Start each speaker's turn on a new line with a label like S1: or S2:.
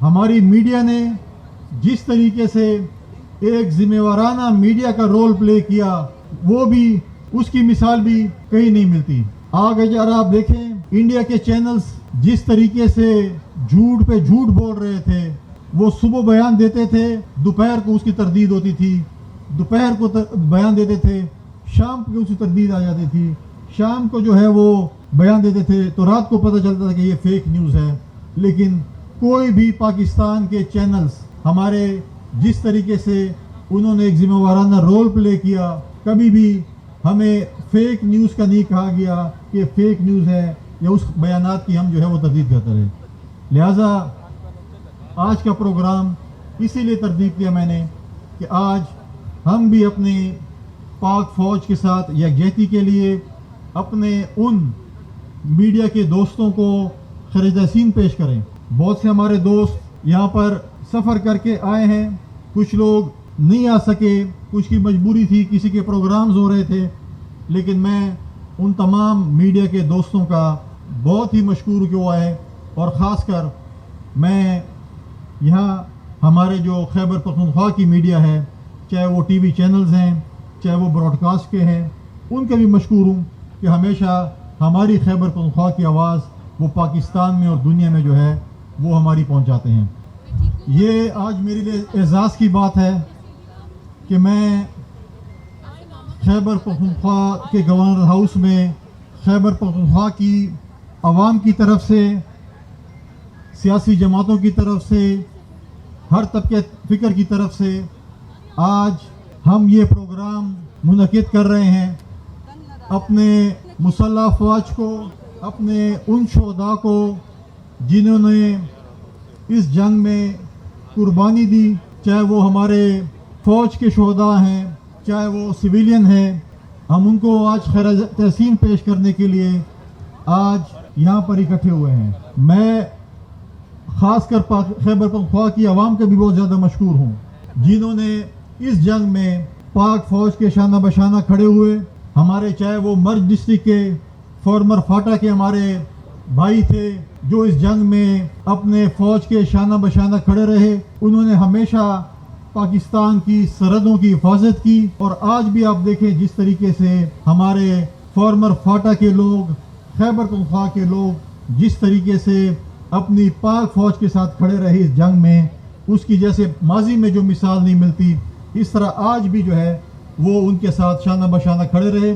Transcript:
S1: ہماری میڈیا نے جس طریقے سے ایک ذمہ میڈیا کا رول پلے کیا وہ بھی اس کی مثال بھی کہیں نہیں ملتی. آگے اگر آپ دیکھیں انڈیا کے چینلز جس طریقے سے جھوٹ پہ جھوٹ بول رہے تھے, وہ صبح بیان دیتے تھے, دوپہر کو اس کی تردید ہوتی تھی, دوپہر کو بیان دیتے تھے, شام کو اس کی تردید آ جاتی تھی, شام کو جو ہے وہ بیان دیتے تھے تو رات کو پتہ چلتا تھا کہ یہ فیک نیوز ہے. لیکن کوئی بھی پاکستان کے چینلز ہمارے جس طریقے سے انہوں نے ایک ذمہ وارانہ رول پلے کیا, کبھی بھی ہمیں فیک نیوز کا نہیں کہا گیا کہ فیک نیوز ہے یا اس بیانات کی ہم جو ہے وہ تردید کرتے رہے. لہٰذا آج کا پروگرام اسی لیے ترتیب کیا میں نے کہ آج ہم بھی اپنے پاک فوج کے ساتھ یکجہتی کے لیے اپنے ان میڈیا کے دوستوں کو خراج تحسین پیش کریں. بہت سے ہمارے دوست یہاں پر سفر کر کے آئے ہیں, کچھ لوگ نہیں آ سکے, کچھ کی مجبوری تھی, کسی کے پروگرامز ہو رہے تھے, لیکن میں ان تمام میڈیا کے دوستوں کا بہت ہی مشکور کہ وہ آئے. اور خاص کر میں یہاں ہمارے جو خیبر پختونخوا کی میڈیا ہے, چاہے وہ ٹی وی چینلز ہیں, چاہے وہ براڈ کاسٹ کے ہیں, ان کے بھی مشکور ہوں کہ ہمیشہ ہماری خیبر پختونخوا کی آواز وہ پاکستان میں اور دنیا میں جو ہے وہ ہماری پہنچاتے ہیں. یہ آج میرے لیے اعزاز کی بات ہے کہ میں خیبر پختونخوا کے گورنر ہاؤس میں خیبر پختونخوا کی عوام کی طرف سے, سیاسی جماعتوں کی طرف سے, ہر طبقے فکر کی طرف سے آج ہم یہ پروگرام منعقد کر رہے ہیں اپنے مسلح افواج کو, اپنے ان شہداء کو جنہوں نے اس جنگ میں قربانی دی, چاہے وہ ہمارے فوج کے شہداء ہیں, چاہے وہ سویلین ہیں. ہم ان کو آج خراج تحسین پیش کرنے کے لیے آج یہاں پر اکٹھے ہوئے ہیں. میں خاص کر خیبر پختونخوا کی عوام کا بھی بہت زیادہ مشکور ہوں جنہوں نے اس جنگ میں پاک فوج کے شانہ بشانہ کھڑے ہوئے. ہمارے چاہے وہ مرج ڈسٹرکٹ کے فارمر فاٹا کے ہمارے بھائی تھے جو اس جنگ میں اپنے فوج کے شانہ بشانہ کھڑے رہے, انہوں نے ہمیشہ پاکستان کی سرحدوں کی حفاظت کی. اور آج بھی آپ دیکھیں جس طریقے سے ہمارے فارمر فاٹا کے لوگ, خیبر پختونخوا کے لوگ جس طریقے سے اپنی پاک فوج کے ساتھ کھڑے رہے اس جنگ میں, اس کی جیسے ماضی میں جو مثال نہیں ملتی, اس طرح آج بھی جو ہے وہ ان کے ساتھ شانہ بشانہ کھڑے رہے.